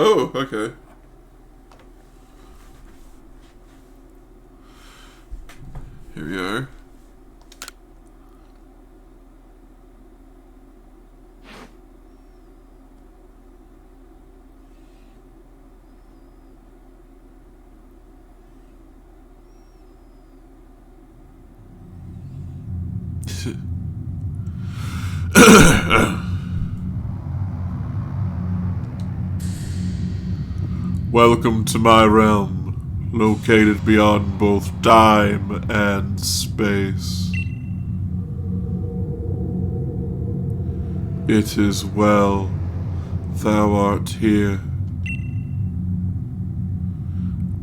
Oh, okay. Here we are. Welcome to my realm, located beyond both time and space. It is well thou art here.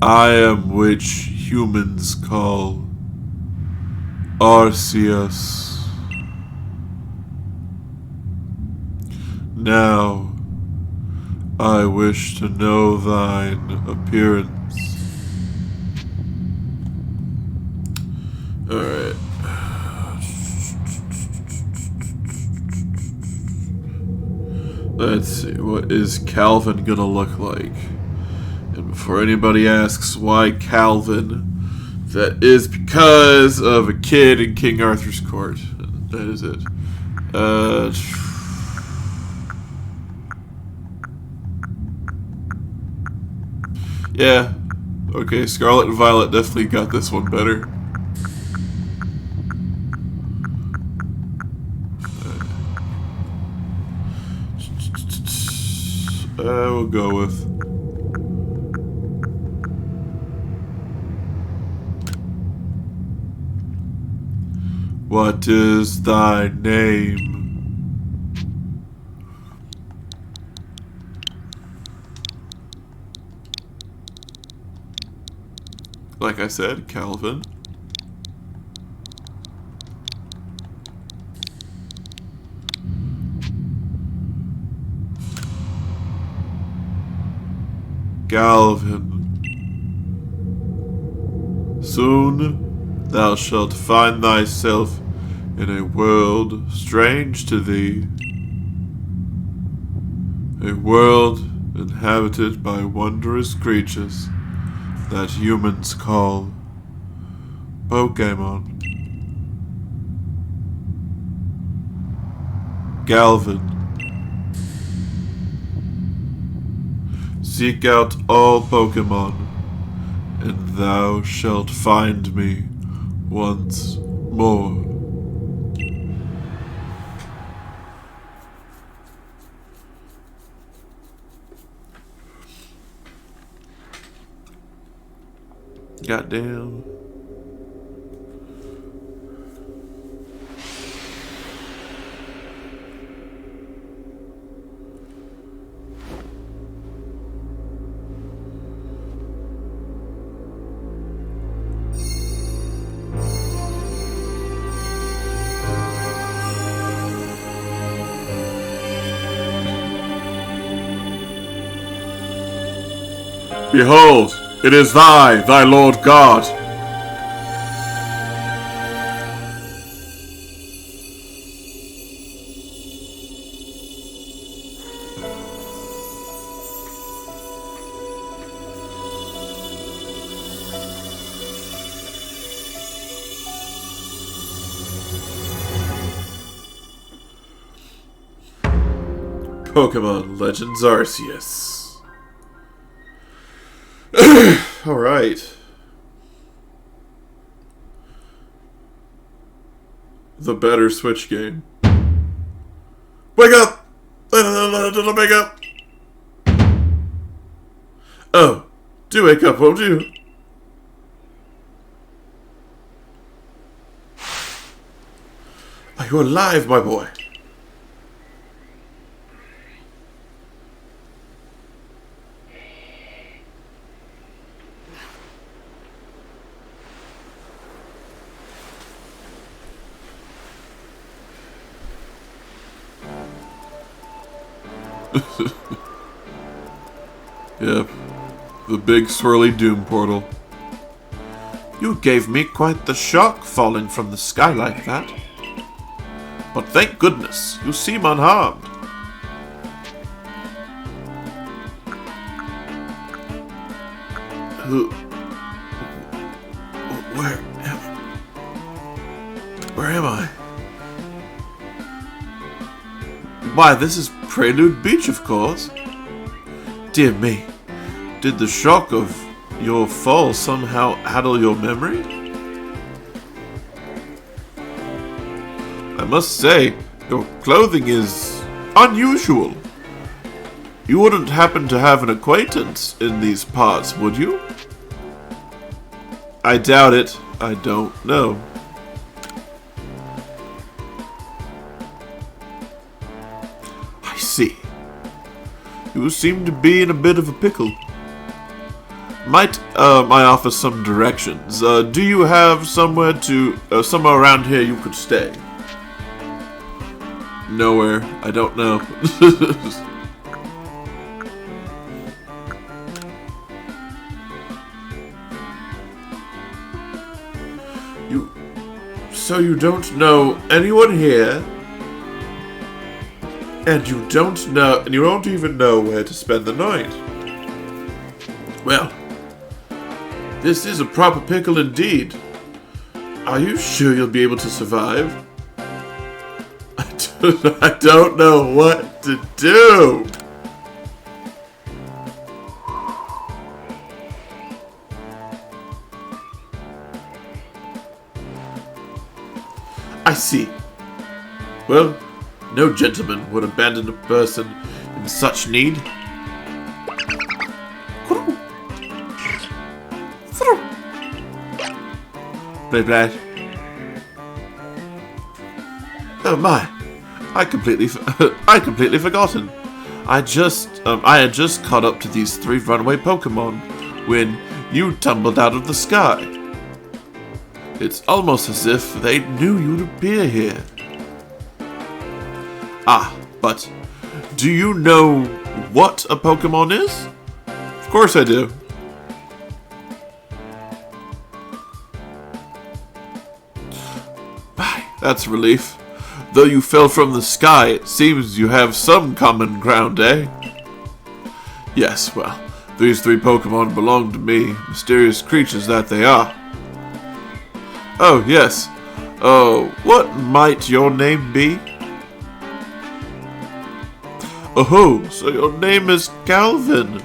I am which humans call Arceus. Now, I wish to know thine appearance. Alright. Let's see, what is Calvin gonna look like? And before anybody asks why Calvin, that is because of a kid in King Arthur's court. That is it. Yeah. Okay, Scarlet and Violet definitely got this one better. We'll go with... What is thy name? Like I said, Calvin. Calvin. Soon thou shalt find thyself in a world strange to thee. A world inhabited by wondrous creatures that humans call Pokémon. Galvin. Seek out all Pokémon, and thou shalt find me once more. Goddamn. Behold, it is thy Lord God. Pokémon Legends Arceus. Alright. The better Switch game. Wake up! Wake up! Oh, do wake up, won't you? Are you alive, my boy? Yep, the big swirly doom portal. You gave me quite the shock falling from the sky like that. But thank goodness, you seem unharmed. Who? Where am I? Why, this is Prelude Beach, of course. Dear me, did the shock of your fall somehow addle your memory? I must say, your clothing is unusual. You wouldn't happen to have an acquaintance in these parts, would you? I doubt it. I don't know. I see. You seem to be in a bit of a pickle. Might I offer some directions? Do you have somewhere around here you could stay? Nowhere. I don't know. So you don't know anyone here? And you don't even know where to spend the night. Well, this is a proper pickle indeed. Are you sure you'll be able to survive? I don't know what to do. I see. Well, no gentleman would abandon a person in such need. Play, play. Oh my! I completely forgotten. I had just caught up to these 3 runaway Pokémon when you tumbled out of the sky. It's almost as if they knew you'd appear here. Ah, but do you know what a Pokémon is? Of course I do. That's a relief. Though you fell from the sky, it seems you have some common ground, eh? Yes, well, these 3 Pokémon belong to me, mysterious creatures that they are. Oh, yes. Oh, what might your name be? Oh, so your name is Calvin.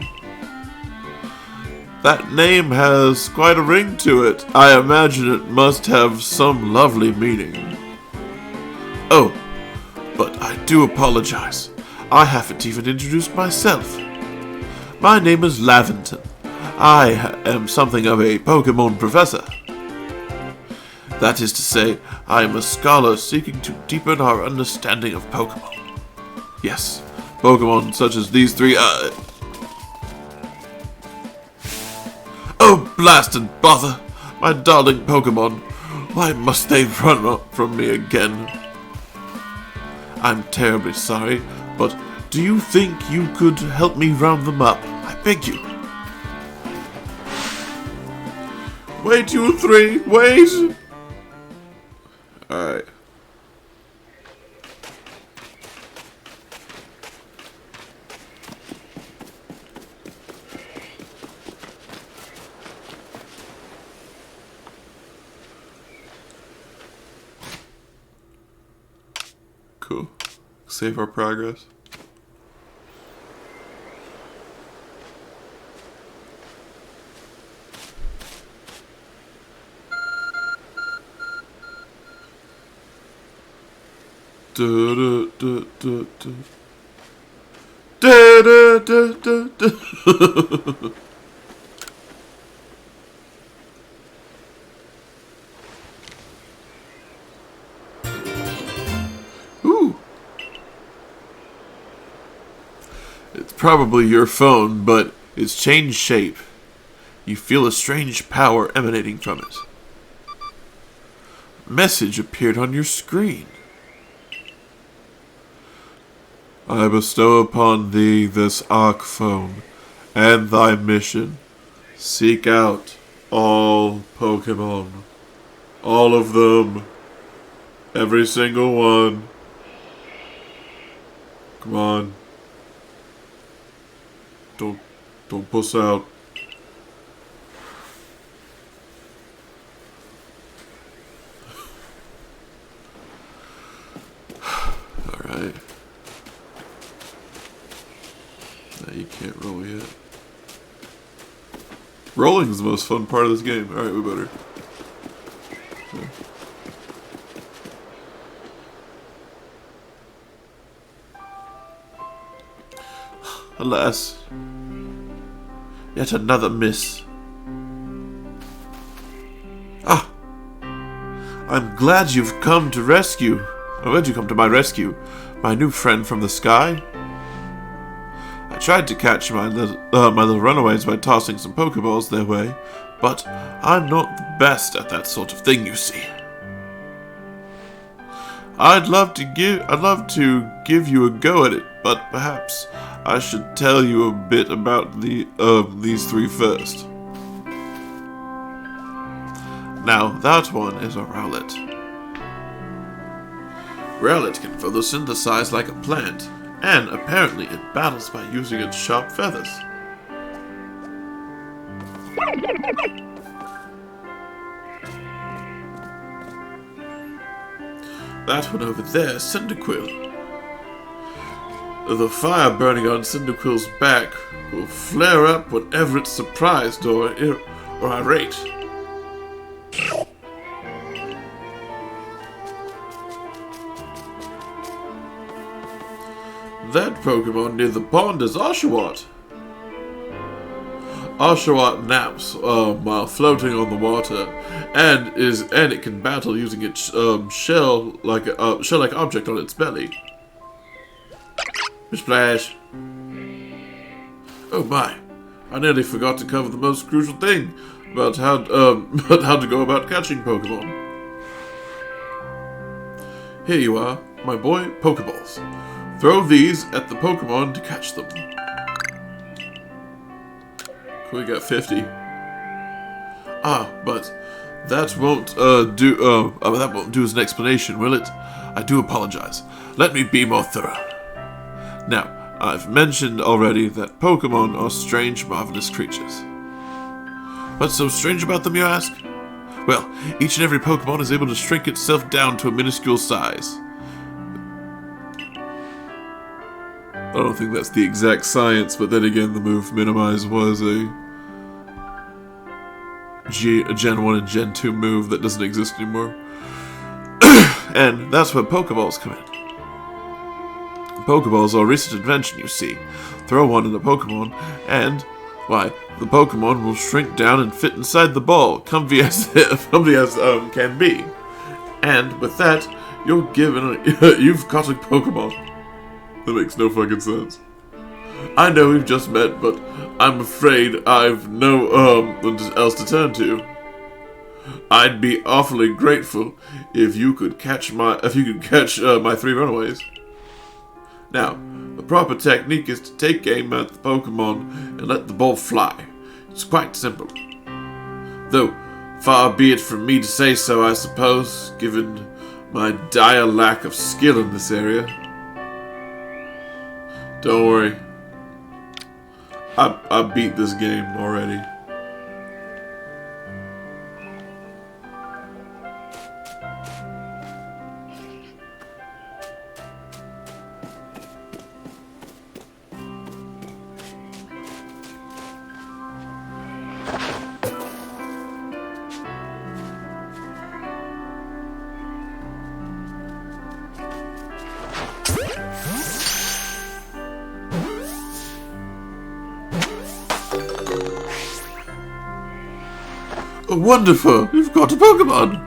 That name has quite a ring to it. I imagine it must have some lovely meaning. Oh, but I do apologize. I haven't even introduced myself. My name is Lavington. I am something of a Pokémon professor. That is to say, I am a scholar seeking to deepen our understanding of Pokémon. Yes, Pokémon such as these 3 Oh, blast and bother! My darling Pokémon. Why must they run up from me again? I'm terribly sorry, but do you think you could help me round them up? I beg you. Wait, you 3, wait! Alright. Cool. Save our progress. Ooh. It's probably your phone, but it's changed shape. You feel a strange power emanating from it. A message appeared on your screen. I bestow upon thee this arc phone and thy mission. Seek out all Pokémon. All of them. Every single one. Come on. Don't puss out. Alright. No, you can't roll yet. Rolling is the most fun part of this game. Alright, we better. Okay. Alas. Yet another miss. Ah! I'm glad you've come to rescue. I'm glad you come to my rescue, my new friend from the sky. I tried to catch my little runaways by tossing some Pokeballs their way, but I'm not the best at that sort of thing, you see. I'd love to give you a go at it, but perhaps I should tell you a bit about these three first. Now, that one is a Rowlet. Rowlet can photosynthesize like a plant, and apparently it battles by using its sharp feathers. That one over there is Cyndaquil. The fire burning on Cyndaquil's back will flare up whenever it's surprised or irate. That Pokemon near the pond is Oshawott. Oshawott naps while floating on the water, and it can battle using its shell-like object on its belly. Splash! Oh my! I nearly forgot to cover the most crucial thing about how to go about catching Pokemon. Here you are, my boy, Pokeballs. Throw these at the Pokemon to catch them. We got 50. But that won't do as an explanation, will it? I do apologize. Let me be more thorough. Now, I've mentioned already that Pokemon are strange, marvelous creatures. What's so strange about them, you ask? Well, each and every Pokemon is able to shrink itself down to a minuscule size. I don't think that's the exact science, but then again, the move Minimize was a Gen 1 and Gen 2 move that doesn't exist anymore. And that's where Pokeballs come in. Pokeballs are a recent invention, you see. Throw one in a Pokemon, and, why, the Pokemon will shrink down and fit inside the ball, comfy as can be. And with that, you've caught a Pokemon. That makes no fucking sense. I know we've just met, but I'm afraid I've no else to turn to. I'd be awfully grateful if you could catch my three runaways. Now, the proper technique is to take aim at the Pokemon and let the ball fly. It's quite simple. Though, far be it from me to say so, I suppose, given my dire lack of skill in this area. Don't worry. I beat this game already. Wonderful! You've got a Pokemon!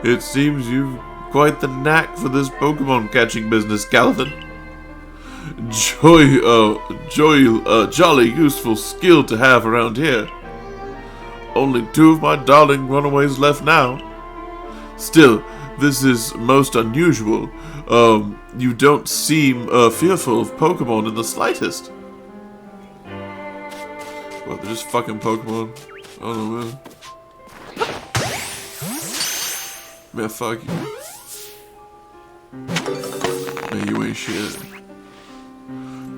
It seems you've quite the knack for this Pokemon catching business, Calvin. Jolly useful skill to have around here. Only 2 of my darling runaways left now. Still, this is most unusual. You don't seem fearful of Pokemon in the slightest. Well, they're just fucking Pokemon. I don't know, man. Man, fuck you. Man, you ain't shit.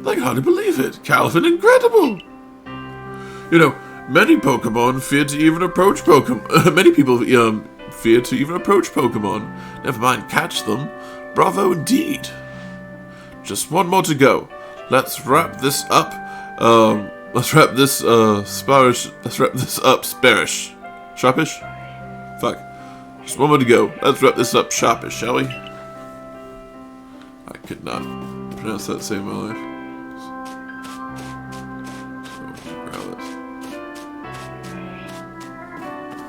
I can hardly believe it. Calvin, incredible! You know, many Pokemon fear to even approach Pokemon. Many people fear to even approach Pokemon. Never mind catch them. Bravo indeed. Just one more to go. Let's wrap this up. Let's wrap this up sparish. Sharpish? Fuck. Just one more to go. Let's wrap this up sharpish, shall we? I could not pronounce that to save my life. So, Growlithe.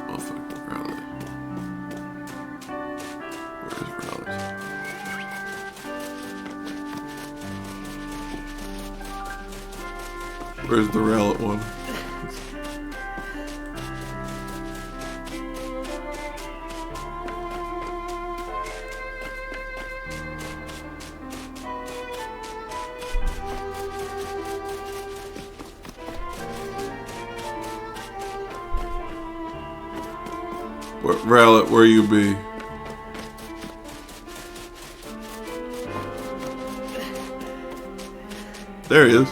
Motherfucking Growlithe. Where is Growlithe? Where's the Rowlet one? Rowlet, where you be? There he is.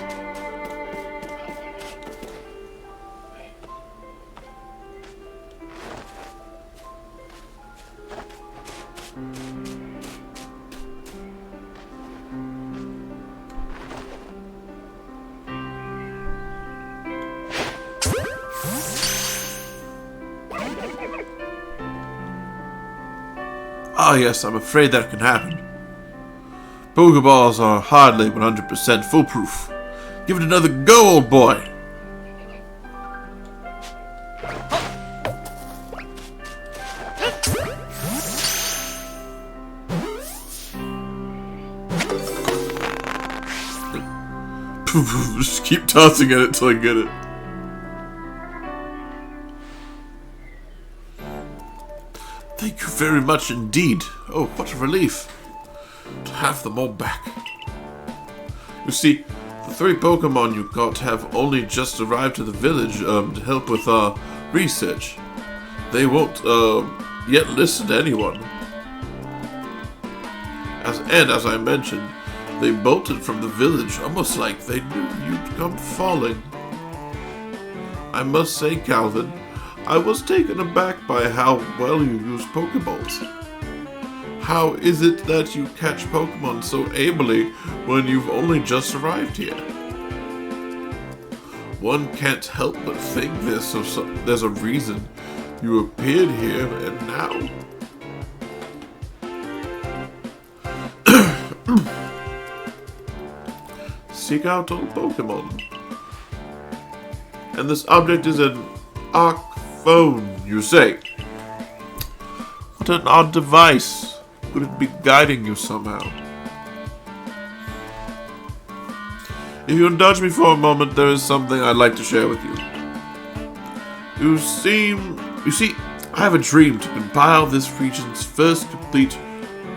Ah, yes, I'm afraid that can happen. Pokeballs are hardly 100% foolproof. Give it another go, old boy! Just keep tossing at it till I get it. Thank you very much indeed. Oh, what a relief to have them all back. You see, the 3 Pokemon you caught have only just arrived to the village to help with research. They won't yet listen to anyone. As I mentioned, they bolted from the village almost like they knew you'd come falling. I must say, Calvin, I was taken aback by how well you use Pokeballs. How is it that you catch Pokemon so ably when you've only just arrived here? One can't help but think there's a reason you appeared here and now. Seek out old Pokemon. And this object is an Arc phone, you say? What an odd device. Could it be guiding you somehow? If you indulge me for a moment, there is something I'd like to share with you. You see, I have a dream to compile this region's first complete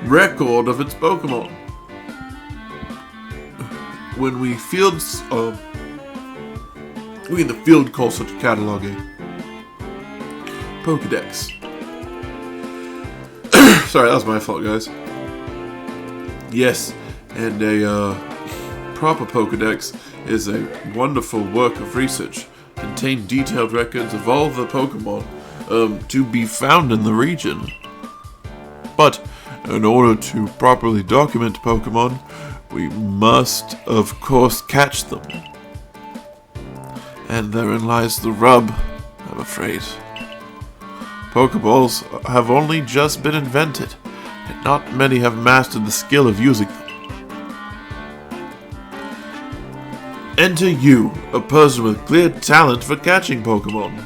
record of its Pokemon. When we in the field call such a catalog a Pokedex. Sorry, that was my fault, guys. Yes, and a proper Pokedex is a wonderful work of research, contain detailed records of all the Pokemon to be found in the region. But in order to properly document Pokemon, we must, of course, catch them. And therein lies the rub, I'm afraid. Pokeballs have only just been invented, and not many have mastered the skill of using them. Enter you, a person with clear talent for catching Pokemon.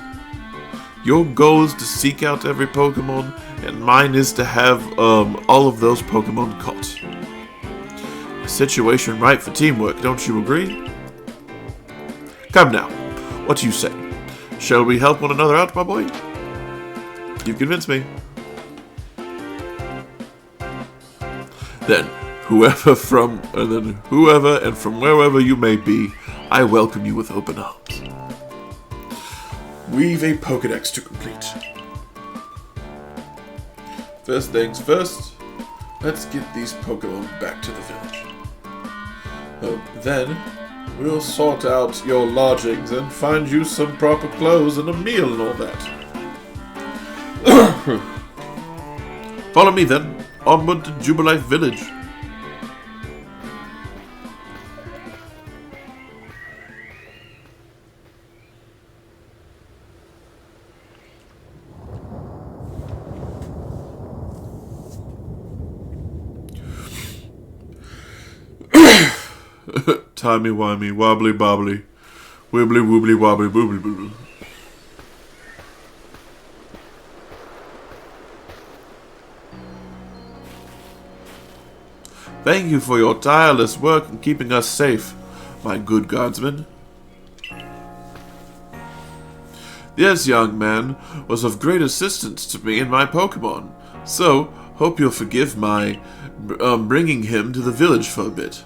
Your goal is to seek out every Pokemon, and mine is to have all of those Pokemon caught. A situation ripe for teamwork, don't you agree? Come now, what do you say? Shall we help one another out, my boy? You've convinced me. Then, whoever and from wherever you may be, I welcome you with open arms. We've a Pokedex to complete. First things first, let's get these Pokemon back to the village. Then, we'll sort out your lodgings and find you some proper clothes and a meal and all that. Follow me then. onward to Jubilife Village. Timey-wimey, wobbly-bobbly, wibbly-woobly-wobbly, boobly-boobly. Thank you for your tireless work in keeping us safe, my good guardsman. This young man was of great assistance to me and my Pokémon, so hope you'll forgive my bringing him to the village for a bit.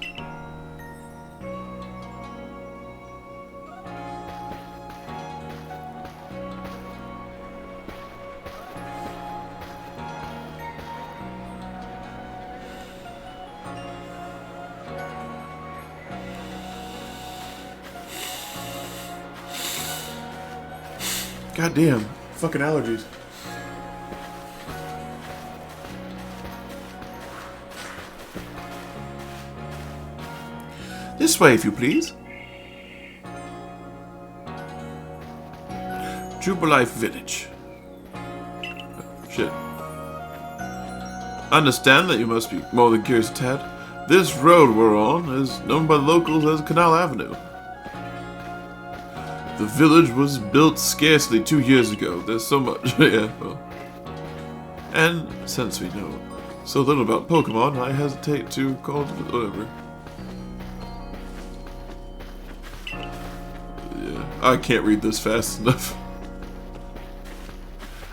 Goddamn, fucking allergies. This way, if you please. Jubilife Village. Shit. I understand that you must be more than curious, Tad. This road we're on is known by the locals as Canal Avenue. The village was built scarcely 2 years ago. There's so much, yeah, well. And since we know so little about Pokemon, I hesitate to call it whatever. Yeah, I can't read this fast enough.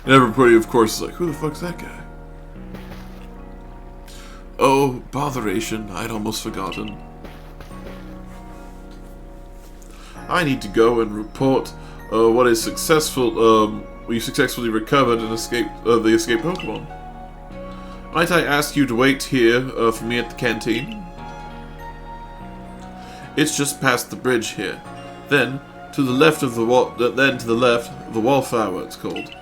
And everybody, of course, is like, who the fuck's that guy? Oh, botheration, I'd almost forgotten. I need to go and report what is successful. We successfully recovered and escaped the escaped Pokemon. Might I ask you to wait here for me at the canteen? It's just past the bridge here. Then to the left of the wall. Then to the left, the Wallflower. It's called.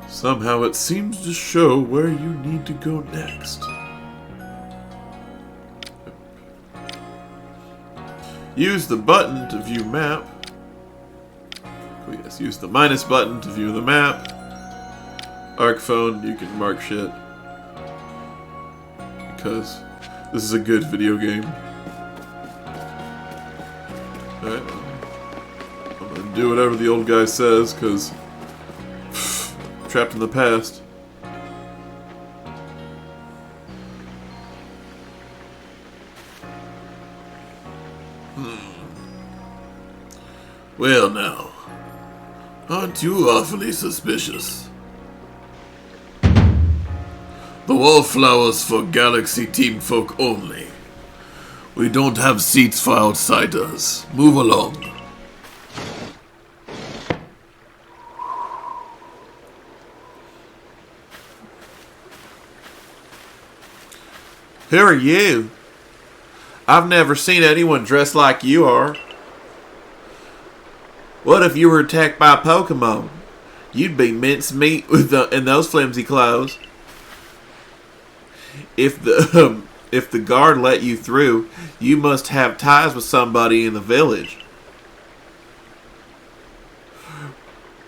Somehow it seems to show where you need to go next. Use the button to view map. Oh yes, use the minus button to view the map. Arc phone, you can mark shit. Because this is a good video game. Alright. I'm gonna do whatever the old guy says, because trapped in the past. Well now, aren't you awfully suspicious? The Wallflower's for Galaxy Team folk only. We don't have seats for outsiders. Move along. Who are you? I've never seen anyone dressed like you are. What if you were attacked by a Pokemon? You'd be mincemeat in those flimsy clothes. If the guard let you through, you must have ties with somebody in the village.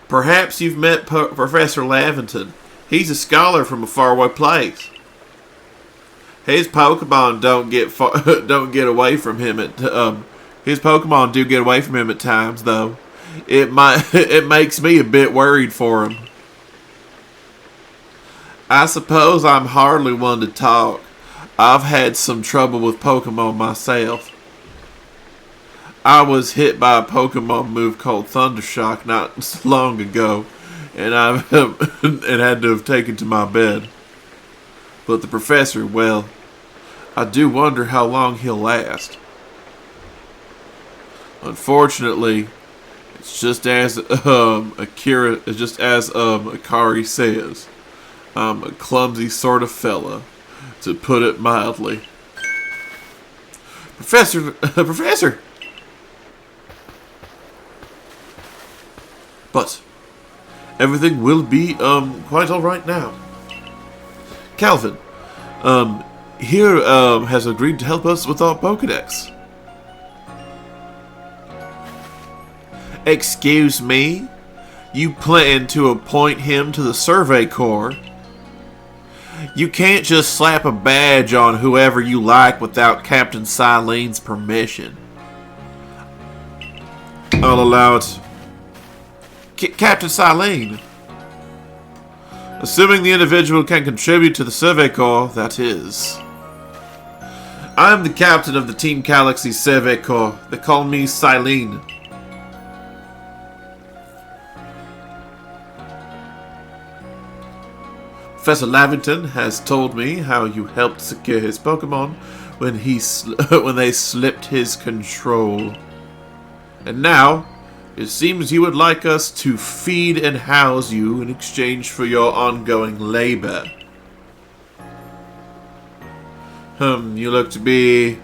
Perhaps you've met Professor Lavington. He's a scholar from a faraway place. His Pokemon don't get away from him at his Pokemon do get away from him at times, though. It makes me a bit worried for him. I suppose I'm hardly one to talk. I've had some trouble with Pokemon myself. I was hit by a Pokemon move called Thundershock not so long ago, and and had to have taken to my bed. But the professor, well, I do wonder how long he'll last. Unfortunately, it's just as Akari says, I'm a clumsy sort of fella, to put it mildly. Professor. But everything will be quite alright now. Calvin, here has agreed to help us with our Pokédex. Excuse me? You plan to appoint him to the Survey Corps? You can't just slap a badge on whoever you like without Captain Silene's permission. I'll allow it. Captain Silene. Assuming the individual can contribute to the Survey Corps, that is. I'm the captain of the Team Galaxy Survey Corps. They call me Silene. Professor Lavington has told me how you helped secure his Pokémon when they slipped his control. And now, it seems you would like us to feed and house you in exchange for your ongoing labor. You look to be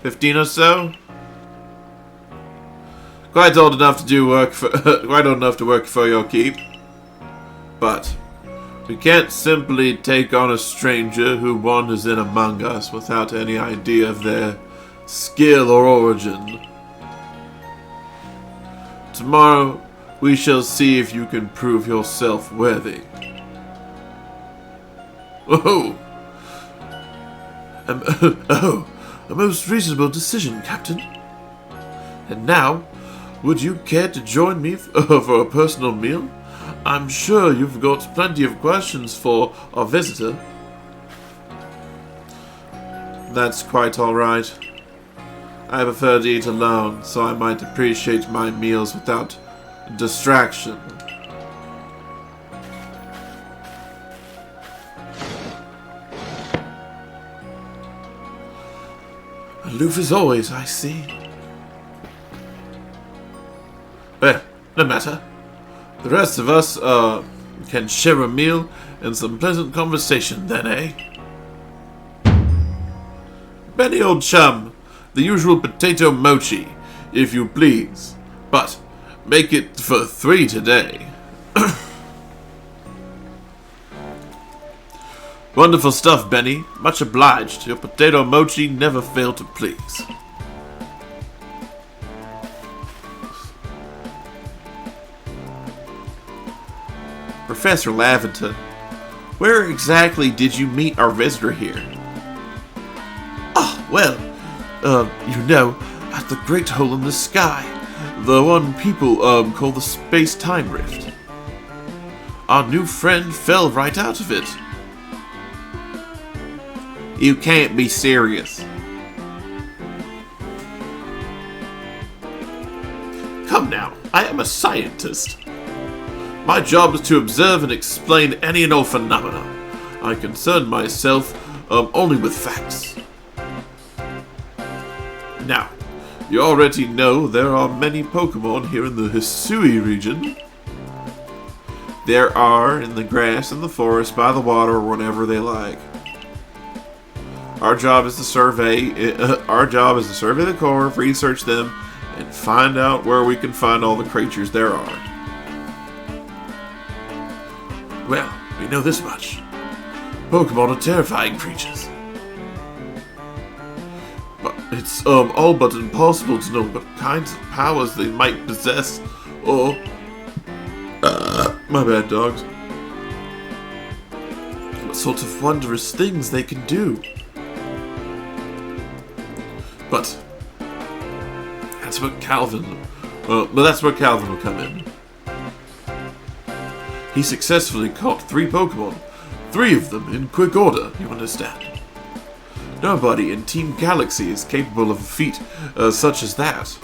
15 or so? Quite old enough to work for your keep. But we can't simply take on a stranger who wanders in among us without any idea of their skill or origin. Tomorrow, we shall see if you can prove yourself worthy. A most reasonable decision, Captain. And now, would you care to join me for a personal meal? I'm sure you've got plenty of questions for our visitor. That's quite alright. I prefer to eat alone, so I might appreciate my meals without distraction. Aloof as always, I see. Well, no matter. The rest of us, can share a meal and some pleasant conversation then, eh? Benny, old chum, the usual potato mochi, if you please. But make it for 3 today. Wonderful stuff, Benny. Much obliged. Your potato mochi never failed to please. Professor Lavington, where exactly did you meet our visitor here? Well, at the Great Hole in the Sky. The one people, call the Space-Time Rift. Our new friend fell right out of it. You can't be serious. Come now, I am a scientist. My job is to observe and explain any and all phenomena. I concern myself only with facts. Now, you already know there are many Pokémon here in the Hisui region. There are in the grass, in the forest, by the water, or whenever they like. Our job is to survey the core, research them, and find out where we can find all the creatures there are. Well, we know this much. Pokémon are terrifying creatures. But it's all but impossible to know what kinds of powers they might possess, or my bad, dogs. What sort of wondrous things they can do. But that's where Calvin will come in. He successfully caught 3 Pokémon. 3 of them in quick order, you understand. Nobody in Team Galaxy is capable of a feat such as that.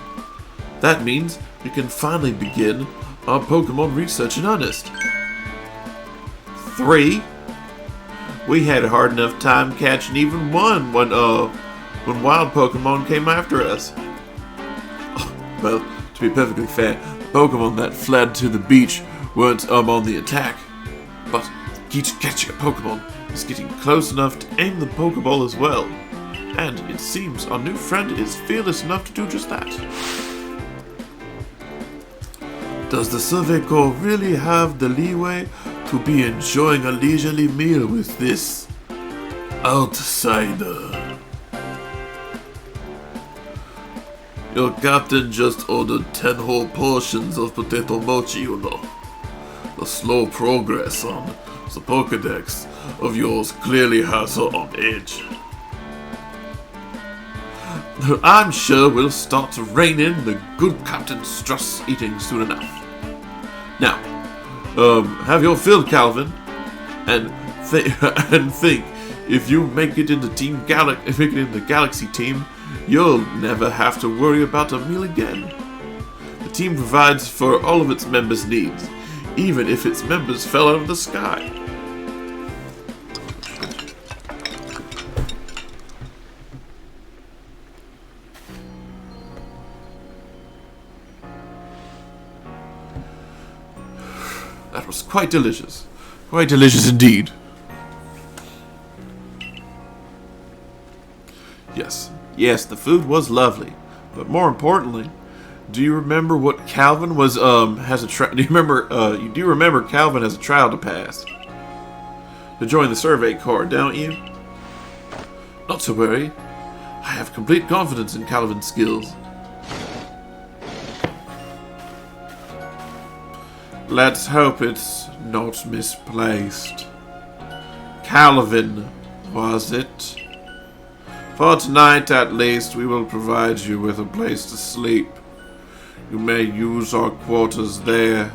That means we can finally begin our Pokémon research in earnest. 3? We had a hard enough time catching even one when wild Pokémon came after us. Well, to be perfectly fair, the Pokémon that fled to the beach weren't on the attack. But the key to catching a Pokémon is getting close enough to aim the Pokéball as well. And it seems our new friend is fearless enough to do just that. Does the Survey Corps really have the leeway to be enjoying a leisurely meal with this outsider? Your captain just ordered 10 whole portions of potato mochi, you know. The slow progress on the Pokédex of yours clearly has her on edge. I'm sure we'll start to rein in the good Captain Struss eating soon enough. Now, have your fill, Calvin, and think if you make it in the Galaxy team, you'll never have to worry about a meal again. The team provides for all of its members' needs, even if its members fell out of the sky. That was quite delicious. Quite delicious indeed. Yes, the food was lovely. But more importantly, do you remember what Calvin was, do you remember Calvin has a trial to pass? To join the Survey Corps, don't you? Not to worry. I have complete confidence in Calvin's skills. Let's hope it's not misplaced. Calvin, was it? For tonight, at least, we will provide you with a place to sleep. You may use our quarters there.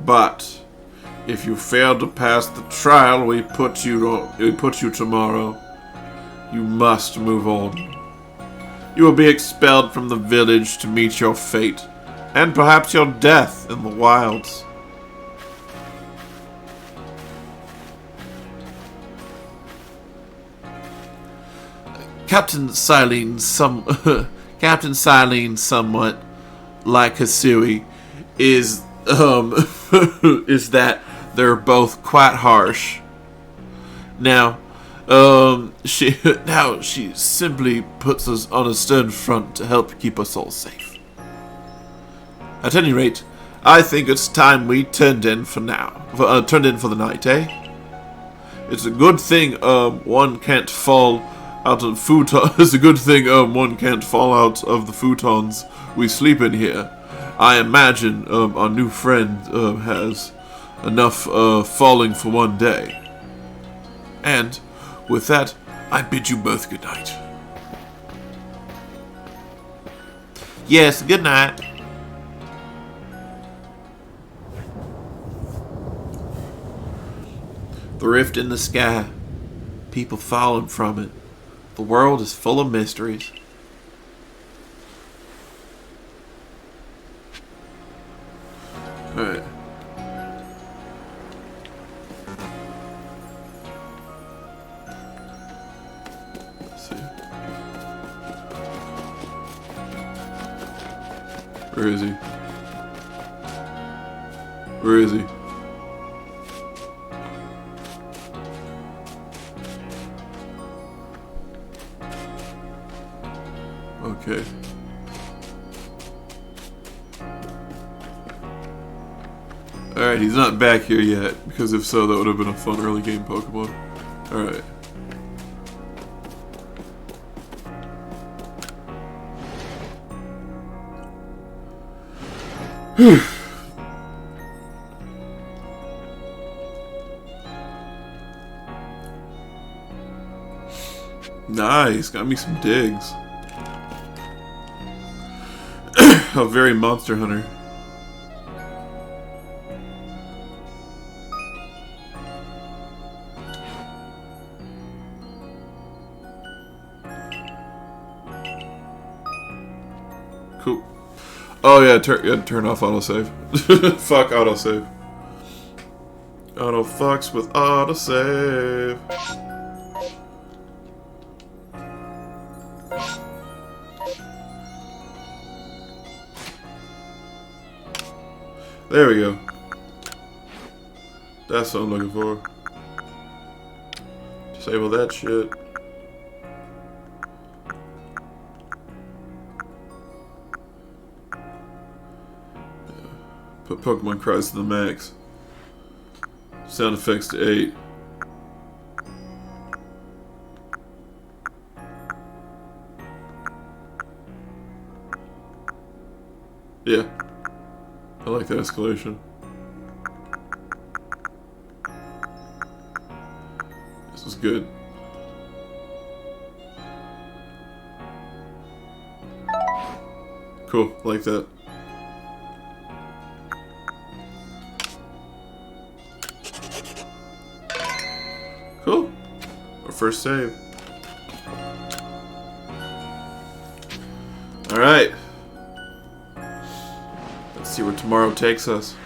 But if you fail to pass the trial we put you tomorrow, you must move on. You will be expelled from the village to meet your fate, and perhaps your death in the wilds. Captain Silene, somewhat like Hisui, is that they're both quite harsh. Now, she simply puts us on a stern front to help keep us all safe. At any rate, I think it's time we turned in for the night, eh? It's a good thing one can't fall out of futon. It's a good thing one can't fall out of the futons we sleep in here. I imagine our new friend has enough falling for one day. And with that, I bid you both good night. Yes, good night. The rift in the sky. People falling from it. The world is full of mysteries. Alright. Let's see. Where is he? Where is he? Okay. Alright, he's not back here yet, because if so, that would have been a fun early game Pokemon. Alright. Nice, got me some digs. A very Monster Hunter. Cool. Oh yeah, turn off autosave. Fuck autosave. Auto fucks with autosave. There we go. That's what I'm looking for. Disable that shit. Put Pokemon cries to the max. Sound effects to 8. Yeah. I like the escalation. This is good. Cool, like that. Cool. Our first save. Alright. Let's see where tomorrow takes us.